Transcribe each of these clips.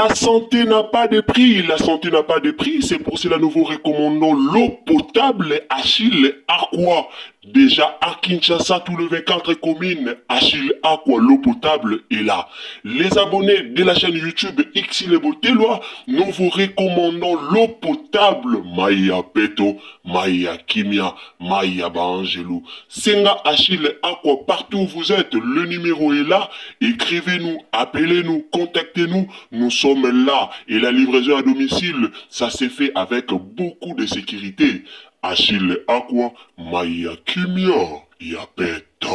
La santé n'a pas de prix, la santé n'a pas de prix, c'est pour cela nous vous recommandons l'eau potable Achille Aqua. Déjà à Kinshasa, tous les 24 communes, Achille Aqua, l'eau potable est là. Les abonnés de la chaîne YouTube Xile Botelwa, nous vous recommandons l'eau potable Maya Peto, Maya Kimia, Maya Bangelou. Senga Achille Aqua, partout où vous êtes, le numéro est là. Écrivez-nous, appelez-nous, contactez-nous, nous sommes là. Et la livraison à domicile, ça s'est fait avec beaucoup de sécurité. Achille Aqua, Maya Kimia, Yapeto.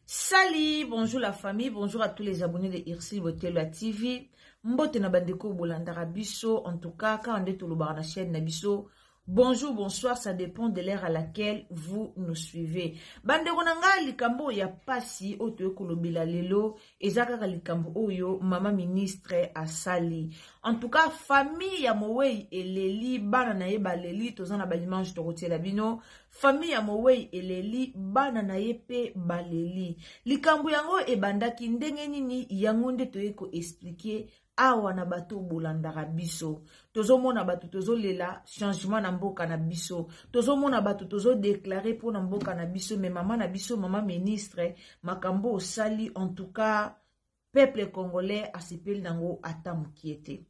Salut, bonjour la famille, bonjour à tous les abonnés de Xile Botelwa TV. Mbote na bandeko bolandara biso, en tout cas, quand on est au na chaîne na biso. Bonjour, bonsoir, ça dépend de l'heure à laquelle vous nous suivez. Bandeko nanga likambo ya pasi oto kolobila lelo, ezaka likambo oyo mama ministre asali. En tout cas, famille ya Mowei eleli bana na ye baleli tozana ba image to kotiela bino. Famille ya Mowei eleli bana na ye pe baleli. Likambo yango ebandaki ndenge nini yango nde toyeko expliquer awa na bato bolandaka biso. Tozo mona bato tozo lela changement na mboka na biso. Tozo mona bato tozo déclarer pour na mboka na biso. Mais maman na biso, maman ministre, makambo osali, en tout cas, peuple congolais a sepeli nango ata mukiete.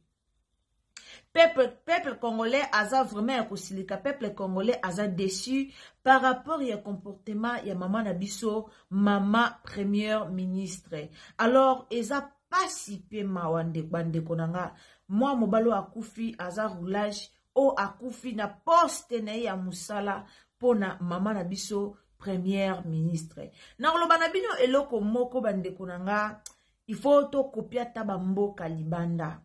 Peuple congolais aza vraiment yakosilika. Peuple congolais aza déçu par rapport ya comportement ya maman na biso, maman première ministre. Alors, eza pasi pe mawande bande konanga moi mobalo akufi aza roulage o akufi na poste na ya musala pona mama na biso première ministre na loba na bino eloko moko bande konanga il faut to kopia taba mboka libanda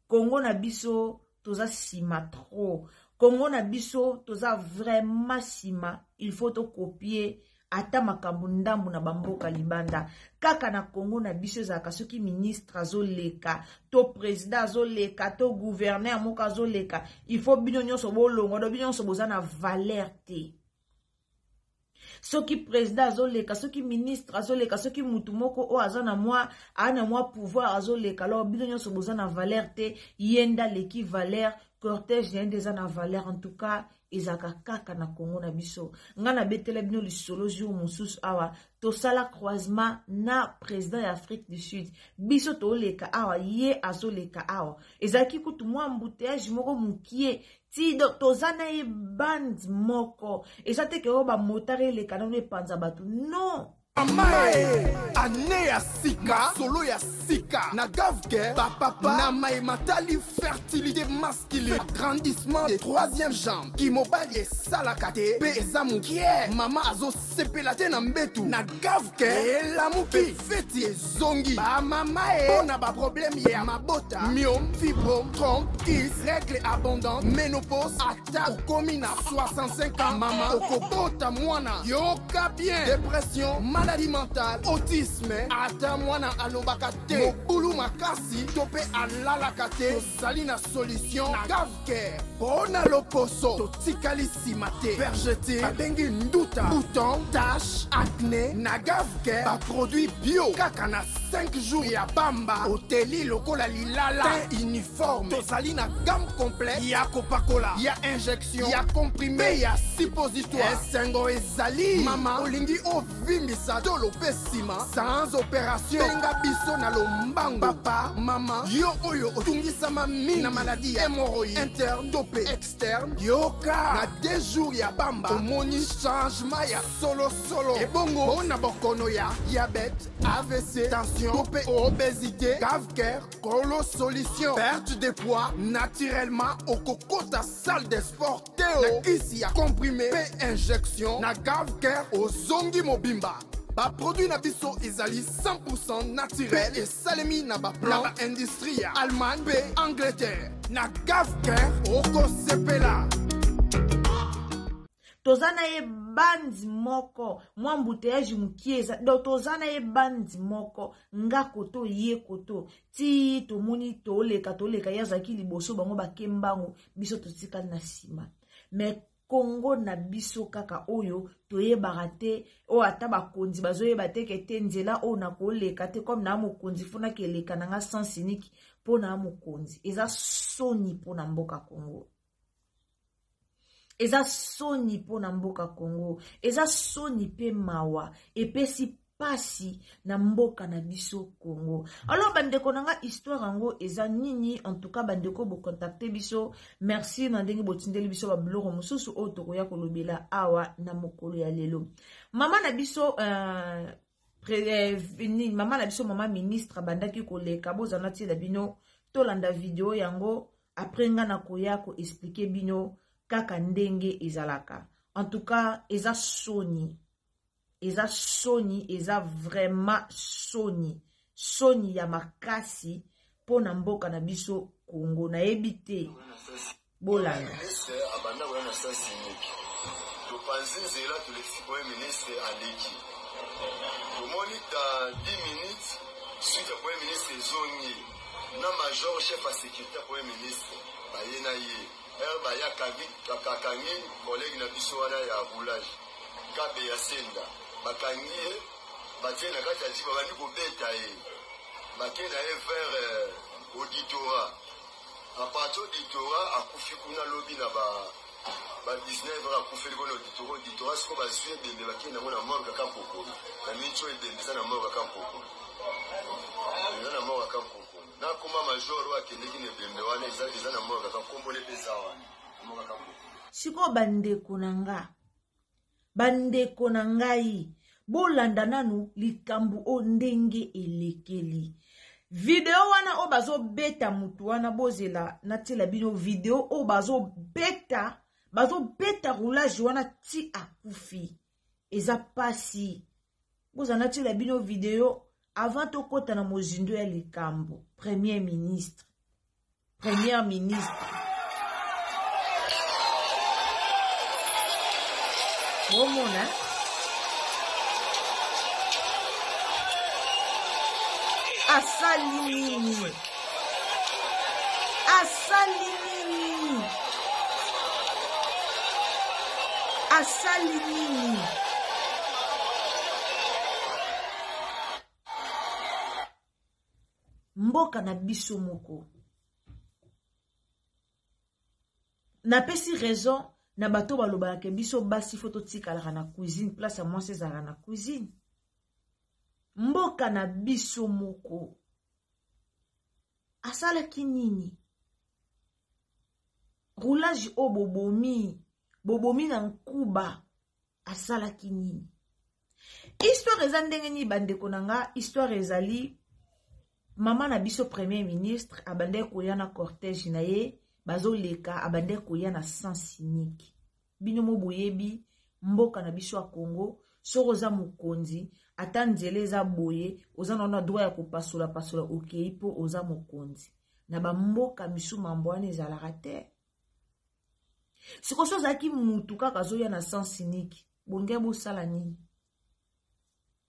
Congo na biso toza sima trop Congo na biso toza vraiment sima il faut to copier ata makambo ndambu na bamboka libanda kaka na Congo na biso ezaka soki ministre azoleka to président azoleka to gouverneur moka azoleka il faut bino nyonso bolongo do bino nyonso boza na valeur te soki président azoleka soki ministre azoleka soki mutu moko o azana moi pouvoir azoleka alors bino nyonso boza na valeur te yenda leki valeur cortège yenda eza na valeur en tout cas ezaka kaka na Congo na biso ngana betela bino lisolo jour mosusu awa to sala croisement na président ya Afrique du Sud biso to leka awa ye azoleka awa ezaki kutu mwa embouteillage moko mukie ti tozana e band moko ezate ke oba motare leka na panza batu non Amae, ane ya sika, solo ya sika, na gavke, papa, na mai matali fertilité masculine, agrandissement des troisième jambe, qui mobile et salakate, pe ezamu kie, mama azo sepelate na mbetu, na gavke, la muki, feti zongi, ba mamae, ona ba problème ya mabota, myome, fibrome, trompe, kiss, règle abondante, ménopause, ata, okomina, 65 ans, mama, okobota mwana, yoka bien, dépression, maladie mentale, autisme, ata mwana alobakate, mobulu makasi, tope alalakate, salina solution, na gavke, bona loposo, totikali simate, vergeté, babengi nduta, bouton, tache, acné, na gavke, ba produit bio, kaka na 5 jours ya bamba, oteli lokola lilala, teint uniforme, tozali na gamme complète, ya Coca-Cola, ya injection, ya comprimé, ya suppositoire, esengo ezali, mama, olingi ovimbisa, tolo pesima, sans opération, benga biso na lombango, papa, mama, yo oyo, otungisama mi, na maladie, hémorroïde, interne, topé, externe, yoka, na 2 jours ya bamba, omoni changement ya solo, ebongo, ona bokono ya, diabète, AVC, tension, topé, obésité, cave-cœur, colo solution, perte de poids, naturellement, au coco ta salle de sport, Théo, ici ya comprimé, P injection, na cave-cœur, au zongi mobimba. Ba produit na biso ezali 100% naturel et salemi na ba plan na ba industrie ya Allemagne pe Angleterre na gavker oko sepela tozana ye bandi moko mwa mbouteillage mukieza do tozana ye bandi moko nga koto ye koto ti tomoni toleka yazaki liboso bango bakembango biso totikali na sima mais Congo na biso kaka oyo toyebaka te o ata bakonzi bazoyeba te ke te nzela o na koleka te comme na mokonzi fona keleka nanga sens unique po na mokonzi eza soni po na mboka Congo eza soni po na mboka Congo eza soni pe mawa epesi pasi na mboka na biso Congo. Alors bandeko nanga histoire yango eza nini en tout cas bandeko bo contacter biso merci na ndenge botindeli biso ba blog mosusu o tokoya kolobela awa na mokolo ya lelo. Mama na biso mama na biso mama ministre bandaki koleka bozana ti la bino tolanda video yango après nga na koya ko expliquer bino kaka ndenge ezalaka. En tout cas eza soni eza vraiment soni ya makasi po na mboka na biso Congo na ebite bolanga abanda wana sasi niki to panzi nzela to l'expo ministre aleki to moni ta 10 minutes suite au premier ministre zongi na major chef à sécurité premier ministre bayena ye ba ya kakangi collègue na biso wana ya roulage kabe ya senda bakangi batie na kati ya jiba bandi kobeta ye bakenda ye vers auditorat apart auditorat akufi kuna lobi na ba 19 akufi likona auditorat siko bazwi ebembe bakenda ngo na morgue kampoko na micho ebembe za na morgue kampoko na morgue kampoko na kuma major wakendeki na ebembe wana eza na morgue kakombole pesa wana morgue kampoko siko bandeko na ngai bolanda nanu likambu o ndenge elekeli video wana o bazo beta mutu wana bozela natela bino video o bazo beta roulage wana ti akufi eza pasi boza natela bino video avant to kota na mozindo ya likambu premier ministre Momona asali nini mboka na biso moko napesi raison na bato balobaka ke biso basi foto tikalaka na cuisine place ya mwasi ezalaka na cuisine mboka na biso moko asalaki nini roulage o bobomi na nkuba asalaki nini histoire eza ndenge nini bandeko nanga histoire ezali mama na biso premier ministre abande koya na cortège na ye bazoleka abande koya na sens unique bino mo boyebi mboka na biso ya Congo soko za mokonzi ata nzela eza boye oza na droit ya kopasola okei po oza mokonzi na bamboka misu mambo wana ezalaka te sikoso ozalaki mutu kaka azoya na sens unique bolingi bosala nini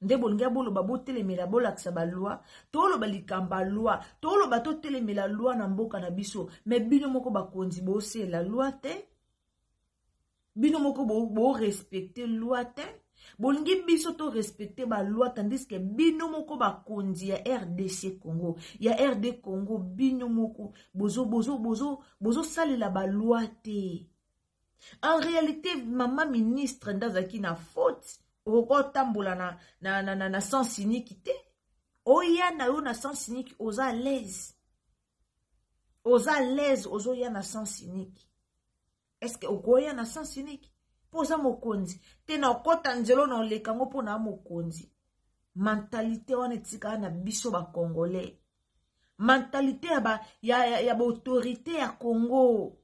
nde bolingi boloba botelemela bolakisa baloi toloba likamba loi toloba totelemela loi na mboka na biso me bino moko bakonzi bosela loi te bino moko bo respecter loi te bolingi biso to respecter ba loi tandis que bino moko bakonzi ya RDC Congo ya RD Congo bino moko bozo salela ba loi te en réalité mama ministre ndazaki na faute oko tambola na sens unique te oya na yo na sens unique oza à l'aise ozo ya na sens unique est-ce que okoya na sens unique poza mokonzi te na okota nzelo na olekango po na mokonzi mentalité wana etika na biso ba congolais mentalité ya ba autorité ya Congo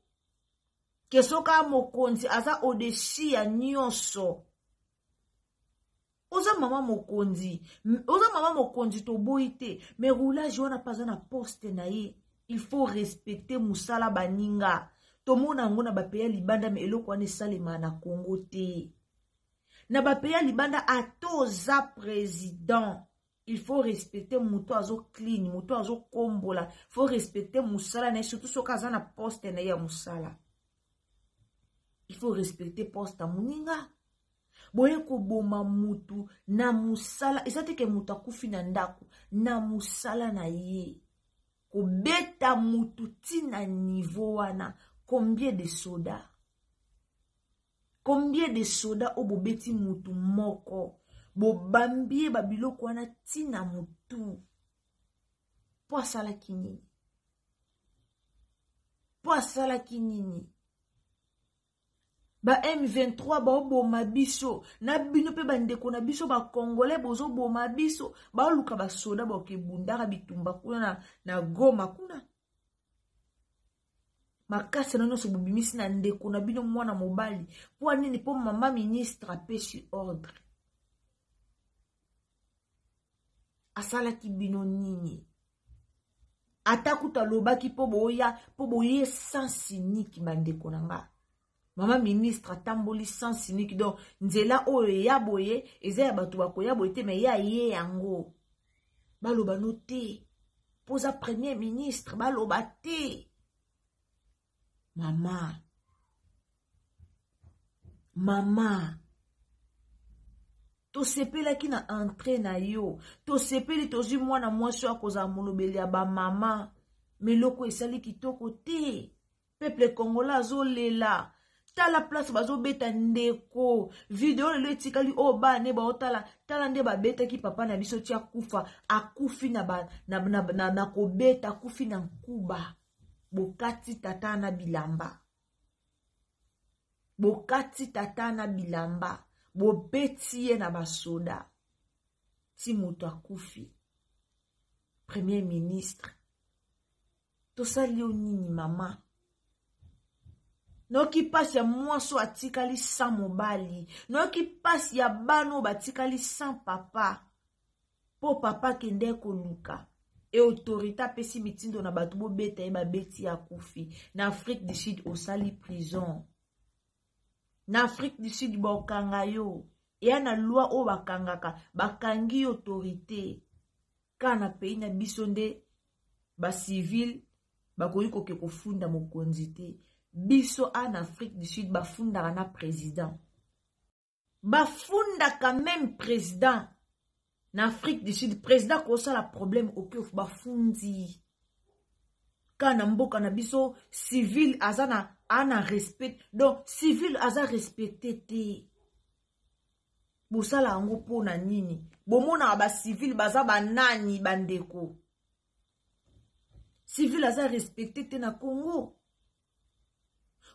kesoka mokonzi aza au-dessus ya nyonso oza mama mokonzi to boite mais roulage wana pas na poste na ye il faut respecter musala baninga tomona yango na bapeya libanda me eloko wana esalema na Congo te. Na bapeya libanda atoza président, il faut respecter muto azo clean, muto azo kombola, faut respecter musala na surtout soka za na poste na ya musala. Il faut respecter poste muninga. Boye ko boma mutu na musala, ezate ke mutu akufi na ndako na musala na ye. Ko beta mutu tina niveau wana, combien de soda? Combien de soda o bobeti mutu moko? Bo bambie babiloko wana tina mutu. Po asala kinini? Po asala kinini? Ba M23 ba oboma biso. Na bino pe bandeko na biso ba Congolais bozo boma biso. Ba luka ba soda ba okebundaka bitumba kuna na Goma kuna. Makasi na noso bubimisi na ndeko na bino mwana mobali. Po nini po mama ministre apesi ordre. Asala ki bino nini? Atakuta lobaki po boye sans cynique bandeko nanga. Mama ministre atamboli sans cynique donc nzela oyo ya boye eza ya batu bako ya boye te me ya ye yango. Baloba no te. Posa premier ministre baloba te. Mama to sepela ki na entrée na yo, to sepeli tozi mwana mwasi akoza molobeli ya ba mama, meloko esali kitoko te. Peuple congolais azolela. Tala place bazo beta ndeko. Video lelo etikali o ba ne ba otala. Tala nde ba beta ki papa na biso tia kufa. Akufi na ko beta akufi na nkuba. Bokati tata na bilamba. Bokati tata na bilamba. Bobeti ye na basoda. Ti mutu akufi. Premier ministre. Tosali o nini mama? Noki pasi ya mwaso atikali sans mobali. Noki pasi ya bano batikali sans papa. Po papa kende koluka. E autorité pesi mitindo na batu bo beta e ba beti ya kufi. Na Afrique du Sud osali prison. Na Afrique du Sud bakanga yo. E na loi o bakangaka. Bakangi autorité. Kana pays na biso nde ba civil bakoyi koke kofunda mokonzi te. Biso en Afrique du Sud bafunda na président. Bafunda quand même président. En Afrique du Sud président ko ça la problème au que bafundi. Kana mboka na biso civil azana ana respect. Donc civil aza respecté te. Bosala ngo pona nini? Bomona ba civil baza banani bandeko. Civil aza respecté te na Congo.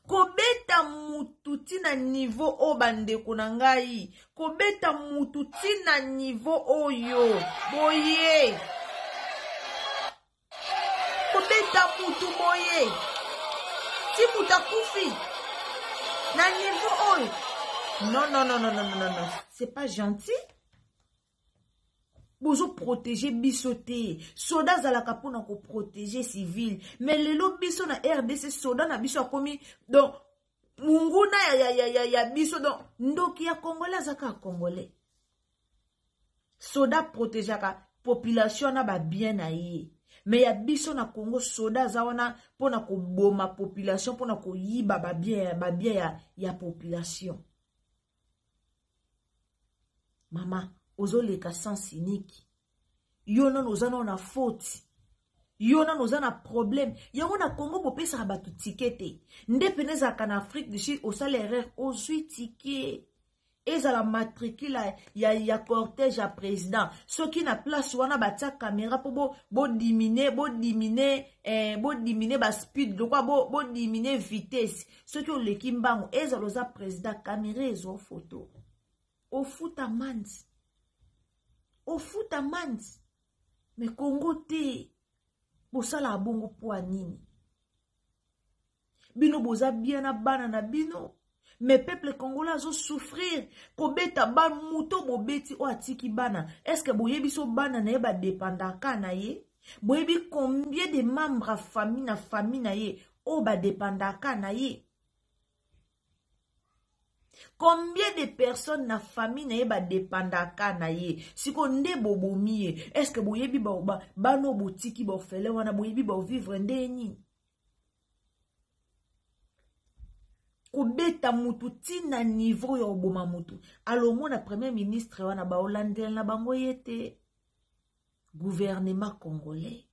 Kobeta mutu tina niveau o bandeko na ngai. Kobeta mutu tina niveau oyo. Boye. Kobeta mutu boye. Ti muta kufi. Na niveau oyo. Non. C'est pas gentil. Bozo protéger bisoté. Soda zalaka pona ko protéger civil. Mais lelo biso na RDC soda na biso akomi donc munguna ya biso donc ndoki ya Congolais zaka Congolais. Soda protégeaka population na ba bien na ye. Mais ya biso na Congo soda za wana pona ko boma population pona ko yiba ba bien ya population. Mama ozoleka sans cynique. Yo non ozana na faute. Yo non ozana problème. Yango na Congo bopesa batu tikete. Nde peneza kana Afrique du Sud osala erreur ozui ticket. Eza la matricule ya cortège à président. Ceux qui na place wana batia caméra pour bo diminuer ba speed de quoi bo diminuer vitesse. Ceux qui ont l'équipe mbango eza loza président caméra ezo photo. Au foot amandi. Au foot amandi. Mais Congo te. Bosala abongo po anini. Bino boza bien na bana na bino. Mais peuple congolais zo souffrir. Kobeta ban muto bobeti o atiki bana. Est-ce que boyebi so bana na yeba dépendaka na ye? Boyebi combien de membres à famille na ye? o ba dépendaka na ye. Combien de personnes na famille na ye ba dépendaka na ye? Siko nde bobomi ye. Est-ce que boyebi ba no boutique ba fele wana boyebi ba vivre ndeni? Kobeta mutu tina niveau ya oboma mutu. Alomo na premier ministre wana ba Hollandais na bango yete. Gouvernement congolais.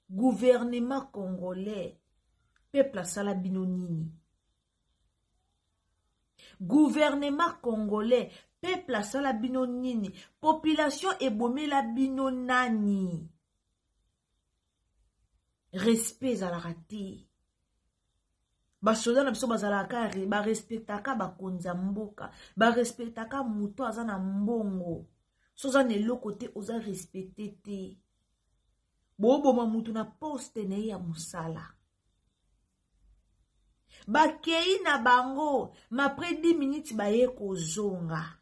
Gouvernement congolais. Peuple asala bino nini? Gouvernement congolais. Peuple asala bino nini? Population ebomela bino nani? Respect à la raté. Basoda na biso bazalaka ba respectaka bakonza mboka, ba respectaka muto azana mbongo. Soza nelo côté oza respecter te. Boboma mutu na poste ne ya musala. Bakei na bango, ma près 10 minutes baye kozonga.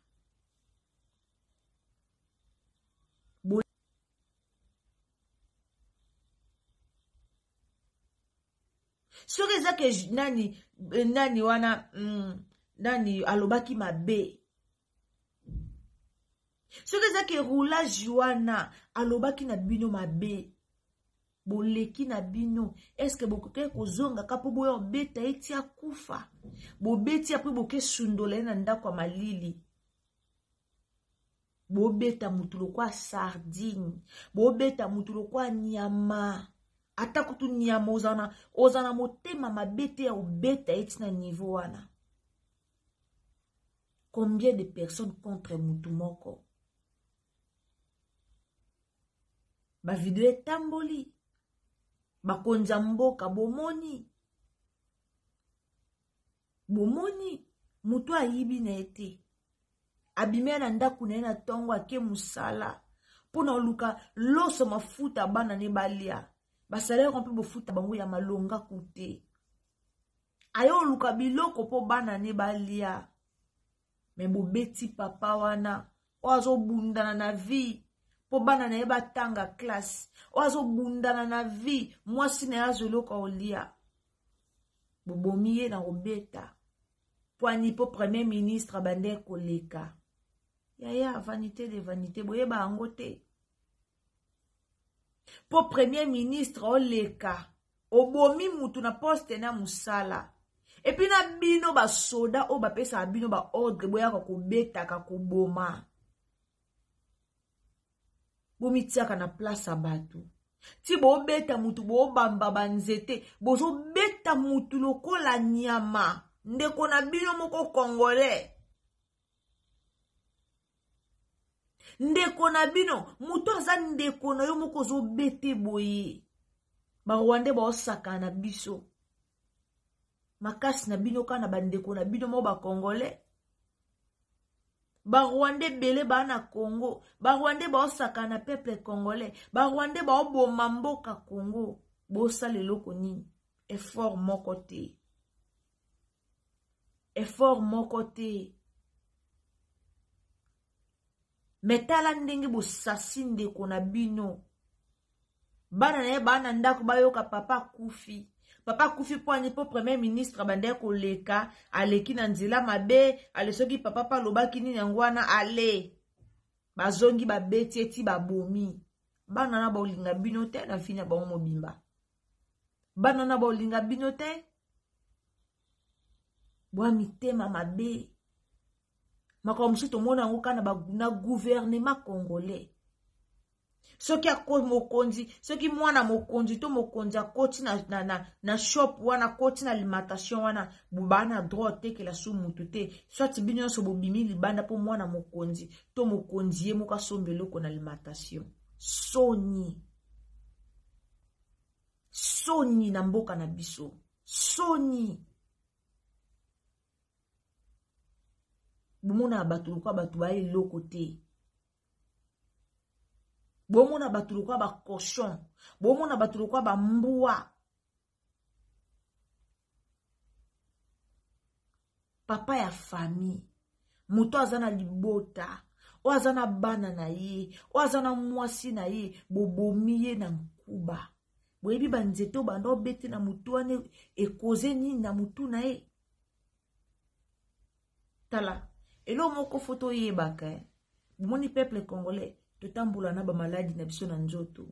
Soki zake nani wana nani alobaki mabe. Soki zake roulage wana alobaki na bino mabe. Boleki na bino. Est-ce que bokoke kozonga kapo boyo beta eti akufa? Bobeti apri boke sundole na ndako malili. Bobeta mutulo kwa sardine. Bobeta mutulo kwa nyama. Ata kutu nyama ozana motema mabete ya obeta eti na niveau wana. Combien de personnes contre mutu moko? Ba video etamboli. Bakonza mboka bomoni. Bomoni mutu ayibi na ete. Abime na ndaku na tongo ake musala. Pona oluka loso mafuta bana ne balia. Basalaire on peut bofuta bango ya malonga kute. Ayo luka biloko po bana ne balia. Me bobeti papa wana. Oazo bundana na vie. Po bana na eba tanga classe. Oazo bundana na vie. Mwasi na yazo loka olia. Bobomiye na obeta. Poani po premier ministre bande koleka. Yaya vanité de vanité. Boyeba angote. Po premier ministre oleka. Obomi mutu na poste na musala. Epi na bino ba soda o ba pesa bino ba ordre boya ko beta ka kuboma. Bomitiaka na place abatu. Ti bo beta mutu bo bamba banzete, bozo beta mutu lokola nyama. Ndeko na bino moko congolais. Ndeko na bino, mutu aza ndeko na yo moko zo bete boye. Ba Rwandais ba osaka na biso. Makasi na bino kana bandeko na bino mo ba congolais. Ba Rwandais bele ba na Congo. Ba Rwandais ba osaka na peuple congolais. Ba Rwandais ba oboma mboka Congo. Bosa leloko nini. Effort moko te. Effort moko te. Metala ndenge bo sasinde kona bino. Bana na ye bana ndako bayoka papa kufi. Papa kufi poani po premier ministre bande koleka. Aleki na nzela mabe. Ale soki papa pa lobaki nini yangwana ale. Bazongi babeti eti babomi. Bana na ba olinga bino te na fina ba mobimba. Bana na ba olinga bino te. Bwa mitema mabe. Makomsi to mona ngo kana na gouvernement congolais. Soki akoti mokonzi, soki mwana mokonzi to mokonzi akoti na shop wana koti na alimentation wana bubana droit te ke la sou mutu te. Soit bino so bobimi libanda po mwana mokonzi to mokonzi ye moka sombelo ko na alimentation. Soni. Soni na mboka na biso. Soni. Bomona batulu kwa batu ba eloko te. Bomona batulu kwa ba cochon. Bomona batulu kwa ba mbua. Papa ya famille. Muto azana libota. O azana bana na ye. O azana mwasi na ye. Bobomiye na nkuba. boyebi banzeto bando bete na mutu wane ekoze nini na mutu na ye. Tala, elo moko foto yebaka, bumoni peuple congolais, totambola na ba maladi na biso na nzoto.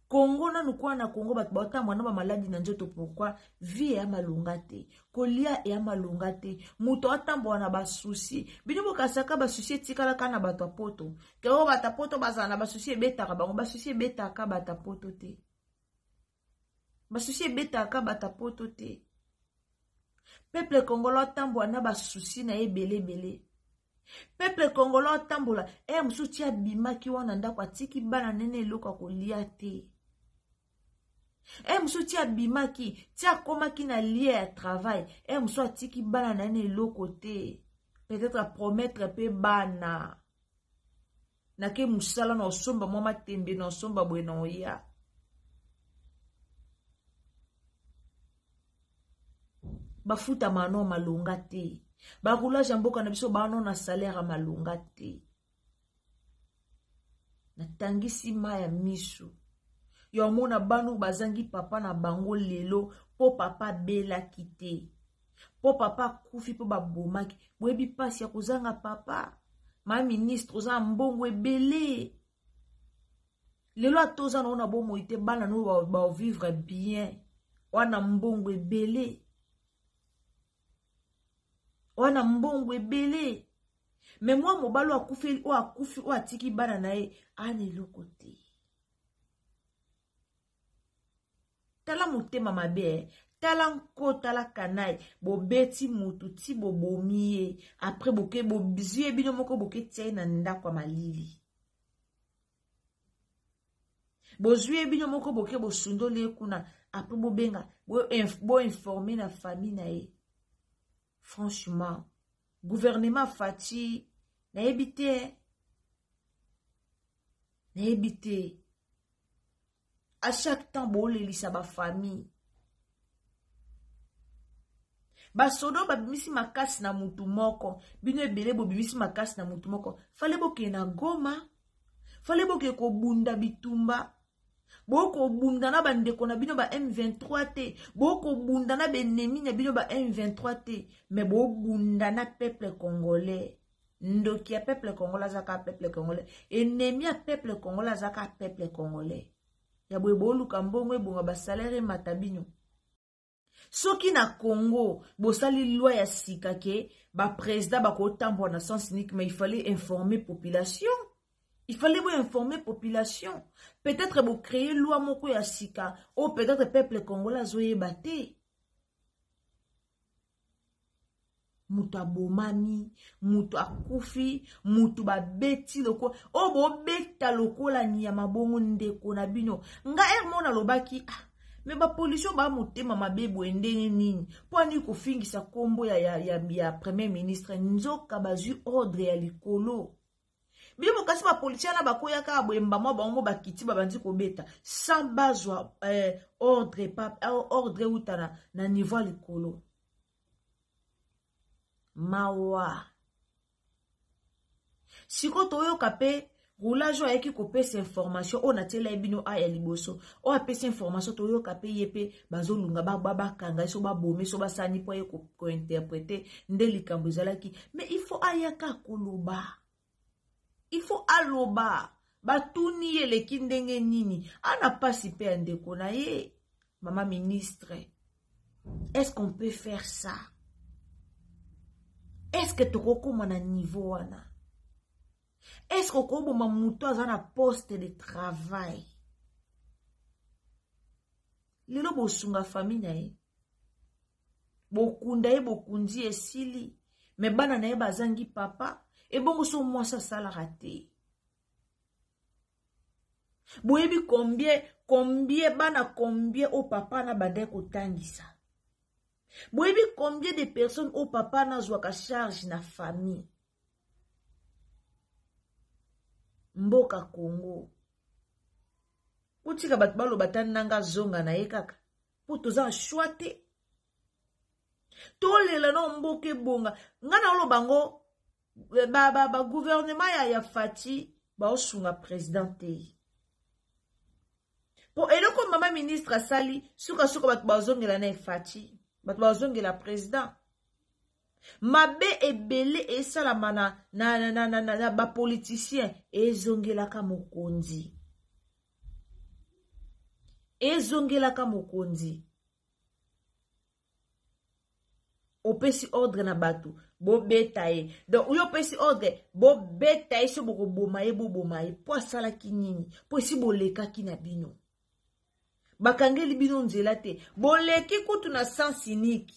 Congo na nukwa na Congo batambola na ba maladi na nzoto pourquoi? Vie ya malungate, kolia ya malungate, muto atambola na ba souci. Bino bokasaka ba souci tikala kana bato poto. Kero bata poto bazana na ba souci betaka bango, ba souci betaka bata poto te. Ba souci betaka bata poto te. Peuple congolais tambola na ba souci na ebele. Peuple congolais tambola musuti abimaki wana ndako atiki bana nene eloko kolia te. Musuti abimaki tia komaki na lie ya travail musu atiki bana nene eloko te. Peut-être à promettre pe bana na ke musala na osomba mwa tembe na osomba bwe na oya. Bafuta mano malunga te. Barula jamboka na biso bano na salaire malunga te. Na tangisi maya misu. Yo mona banu bazangi papa na bango lelo po papa bela kite. Po papa kufi po babomaki. Webi pasi ya kuzanga papa. Ma ministre oza mbongo ebele. Lelo atoza na ona bomo ite bana no ba vivre bien. Wana mbongo ebele. Wana mbongo ebele. Mais moi mobalo akufi o atiki bana na ye ane lokote. Tala motema mabe, tala nko tala kanai, bo beti mutu ti bo bomiye, après boke bo bizue bino moko boke tiye na ndakwa malili. Bo zue bino moko boke bo sundole kuna, après bo benga, bo informer na famille na ye. Franchement, gouvernement fati, na ebite. À chaque temps, bo lelisa ba famille. Ba sodo ba bimisi makasi na mutu moko. Bino ebele bo bimisi makasi na mutu moko. Fale boke na Goma. Fale boke ko bunda bitumba. Boko bunda na bandeko na bino ba M23 te. Boko bunda na benemi na bino ba M23 te. Mais bo bunda na peuple congolais. Ndoki ya peuple congolais zaka peuple congolais. Ennemi ya peuple congolais zaka peuple congolais. Ya bwebolu kambongo ebonga ba salaire matabino. Soki na Congo, bosali loi ya sika ke ba président ba ko tambo na sens unique, mais il fallait informer population. Il fallait vous informer population. Peut-être vous créer loi moko ya sika ou peut-être peuple congolais zoye bate. Mutu abomami, mutu akufi, mutu ba beti loko. O bo beta loko la nyama bongo ndeko na bino. Nga mona lobaki, me ba pollution ba motema mabebo endenge nini. Po ani ko fingisa kombo ya premier ministre nzoka bazu ordre ya likolo. Bimo kasi ba policier na bakoya ka bwemba mwa bango bakiti babandi ko beta sans bazwa ordre utana na niveau likolo. Mawa. Siko toyo kape roulage ayeki ko pesa information on atela ebino aya liboso. O apesa information toyo kape yepe bazolunga ba kanga so ba bomé so ba sani po ye ko interpréter nde likambo ezalaki. Mais il faut ayaka koloba. Il faut aloba. Batuni ye leki ndenge nini. Ana pasi pe andeko na ye. Maman ministre. Est-ce qu'on peut faire ça? Est-ce que tu recommandes à niveau wana? Est-ce que tu recommandes à un poste de travail? Lelo bosunga famille na ye. Bokunda ye bokundi esili. Me bana na ye bazangi papa. Et bon, so moi ça la raté. Boyebi combien bana combien au papa na bade ko tangisa. Boyebi combien de personnes au papa na zwaka charge na famille. Mboka Congo. Utika batbalo batananga zonga na ye kaka. Po toza chouate. Tolela no mboke bonga. Ngana lo bango gouvernement ya fati ba osunga président te. Po eloko mama ministre asali suka bato bazongela na efati bato bazongela président mabe ebele esalama na bapoliticien ezongelaka mokonzi opesi ordre na bato bobeta ye donc uyo opesi ordre bobeta ye so bokoboma ye boboma ye po asalaki nini po esi bolekaki na bino bakangeli bino nzela te boleki kutu na sens unique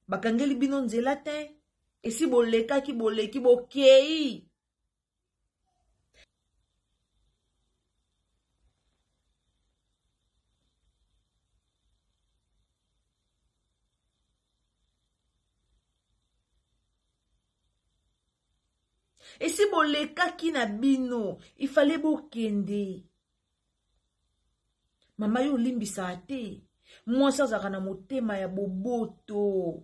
bakangeli bino nzela te esi bolekaki boleki bokei esi bolekaki na bino ifale bokende mama yo limbisa te mwasi azaka na motema ya boboto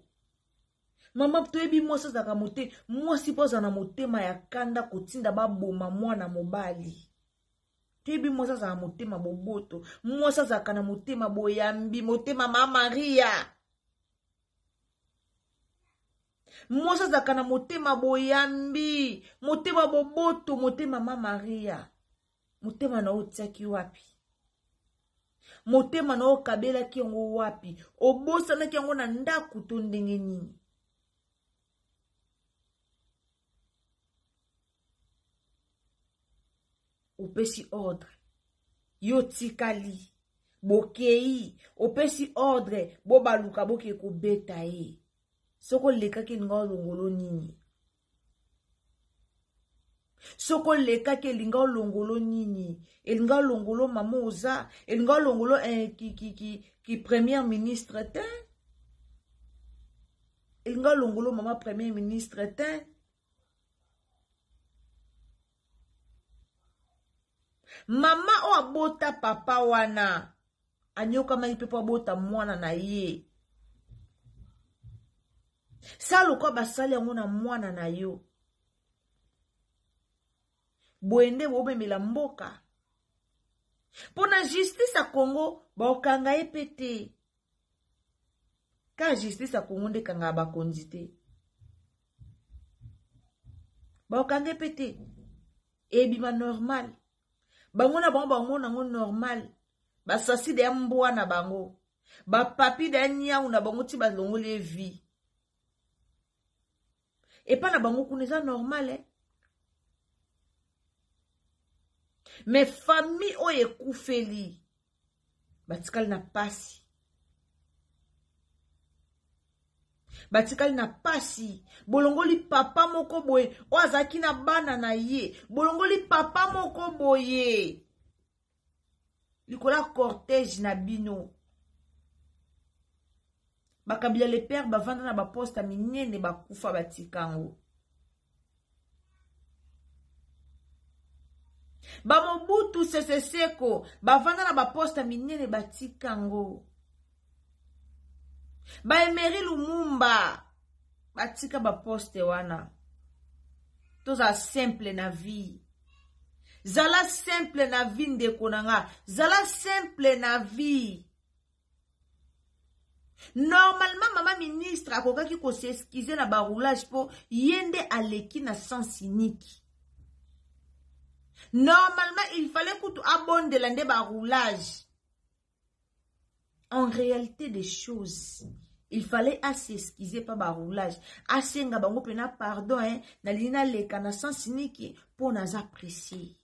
mama toyebi mwasi azaka mote mwasi po aza na motema ya kanda kotinda baboma mwana mobali toyebi mwasi azaka motema boboto mwasi azaka na motema boyambi motema ma Maria mwasi azaka na motema boyambi motema boboto motema ma Maria motema na otiaki wapi motema na okabelaki yango wapi obosanaki yango na ndaku to ndenge nini opesi ordre yo tikali bokei opesi ordre bobaluka boke kobeta ye soko lekaki linga olongolo nini soko lekaki elinga olongolo nini elinga olongolo mama oza elinga olongolo ki premier ministre te elinga olongolo mama premier ministre te mama o abota papa wana anyokama ipe po abota mwana na ye salo kwa basali yango na mwana na yo boende bobemela mboka pona justice a Congo baokanga epete ka justice a Congo nde kanga bakonzi te baokanga epete ebima normal bango na bango nango normal basasi de mbwa na bango bapapi de nyau na bango ti balongole vie epa na bango kuneza normal mais famille oye kufeli batikali na pasi bolongoli papa moko boye o azaki na bana na ye bolongoli papa moko boye likola cortège na bino bakabila le père bavanda na baposta minene bakufa batikango Bamobutu Sese Seko bavanda na baposta minene batikango Emery Lumumba batika baposte wana toza simple na vie zala simple na vie ndeko nanga zala simple na vie normalement mama ministre akokaki ko s'excuser na baroulage po yende aleki na sens unique. Normalement, il fallait que tu abondes l'année par roulage. En réalité des choses, il fallait s'excuser par par roulage. Assez ngabango pena pardon hein, na lina le kana sans unique pour nous apprécier.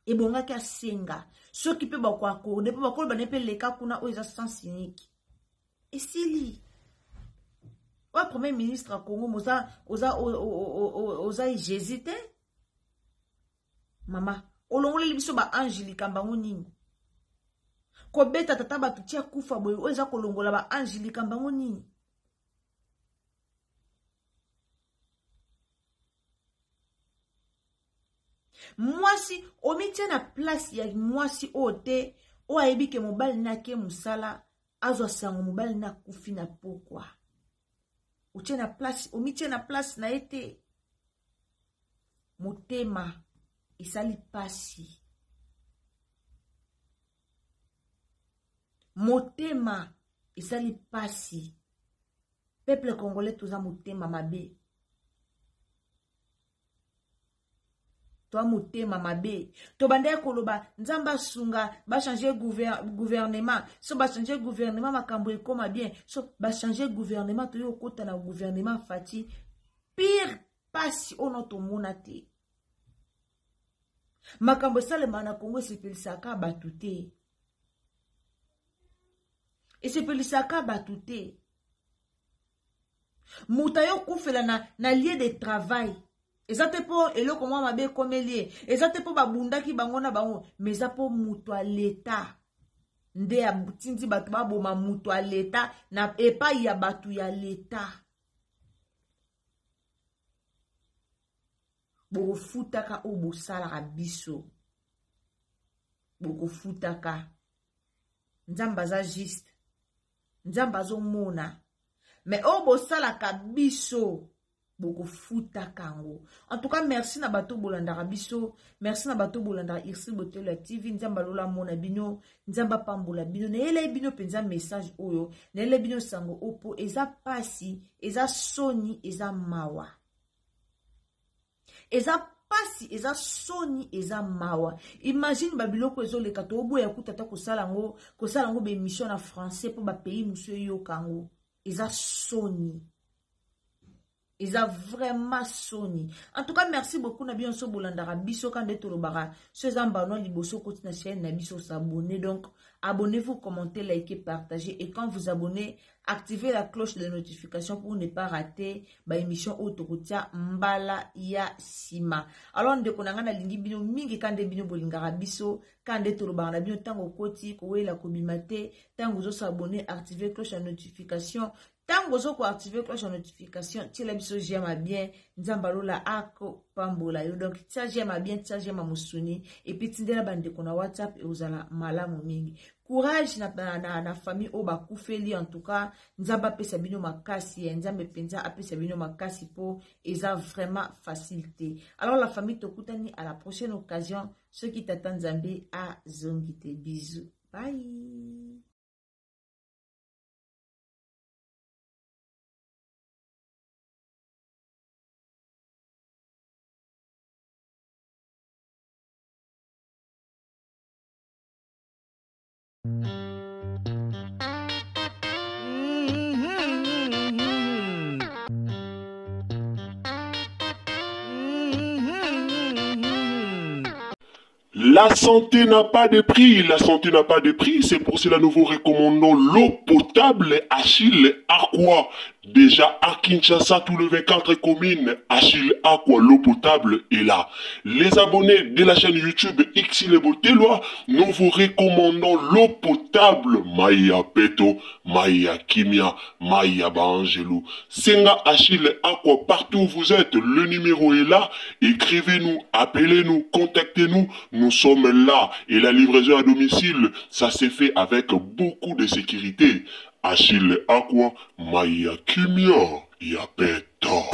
Et bonga ka senga, ceux qui peut ba kwa ko, ne peut ba ko ba ne peut le ka kuna oza sans unique. Et c'est li. Ouais, premier ministre à Congo, oza j'hésite. Mama, olongole libiso ba Angelique mbango nini. Ko beta tata ba tutia kufa boy, oza kolongola ba Angelique mbango nini. Mwasi, omitia na place ya mwasi ote, o ayebi ke mobali na ke musala, azwa sango mobali na kufi na pokwa. Omitie na place na ete motema esali pasi. Motema esali pasi. Peuple congolais toza motema mabe. Toi motema mabe. To bande koloba nzamba sunga ba changer gouvernement. So ba changer gouvernement makambo ekoma bien. So ba changer gouvernement to yo kota na gouvernement fati. Pire pasi onoto monate. Makambo salema na Congo sepelisaka batute. Et sepelisaka batute. Mutayo kufela na lieu de travail. Ezate po eloko mwa mabe komelie. Ezate po babunda ki bango na bango. Meza po mutu a l'État. Nde ya tinzi batu baboma mutu a l'État. Na epa ya batu ya l'État. Boko futaka o bosala ka biso. Boko futaka. Nzamba za juste. Nzamba zo mona. Mais o bosala ka biso. Boko futa kango. En tout cas, merci na bato bolandara biso. Merci na bato bolandara Irsi Botelo TV. Nzamba lola mona bino. Nzamba pambola bino. Nele bino penza message oyo. Nele bino sango opo. Eza pasi. Eza soni. Eza mawa. Eza pasi. Eza soni. Eza mawa. Imagine babiloko ezo le kato. Obo ya kutata kosalango. Kosalango be mission na français. Po ba pays musu yo kango. Eza soni. Ils ont vraiment soni. En tout cas, merci beaucoup. Nabi onso bolandara biso quand de tolobara. Ce zambano liboso côté na chaîne nabi so s'abonner. Donc, abonnez-vous, commentez, likez, partagez. Et quand vous abonnez, activez la cloche de notification pour ne pas rater ba émission autoroutière Mbala ya Sima. Alors, on dekonanga na lingi bino mingi quand de bino bolingara biso. Quand de tolobara na bino tango koti, kowe la kobimate. Tango zo s'abonner, activez cloche de notification. Tant que vous activez cloche de notification, tu l'as j'aime bien, nzambalola ako pambola yo. Donc, ça j'aime bien, ça j'aime musuni. Et puis, tu la bande qu'on a WhatsApp et vous allez malamu mingi. Courage na famille oba koufeli en tout cas. Nzamba pe sabino makasi, nzambe penza ape sabino makasi po, et ça vraiment facilité. Alors, la famille Tokutani, à la prochaine occasion, ceux qui t'attendent Zambé à Zongite. Bisous. Bye. La santé n'a pas de prix, la santé n'a pas de prix, c'est pour cela nous vous recommandons l'eau potable Achille Aqua. Déjà à Kinshasa, tout le 24 communes, Achille Aqua, l'eau potable est là. Les abonnés de la chaîne YouTube Xile Boteloa, nous vous recommandons l'eau potable Maya Peto, Maya Kimia, Maya Bangelou. Senga Achille Aqua, partout où vous êtes, le numéro est là. Écrivez-nous, appelez-nous, contactez-nous. Nous sommes là et la livraison à domicile, ça s'est fait avec beaucoup de sécurité. Achille Aqua, Maya Kimia, Yapeto.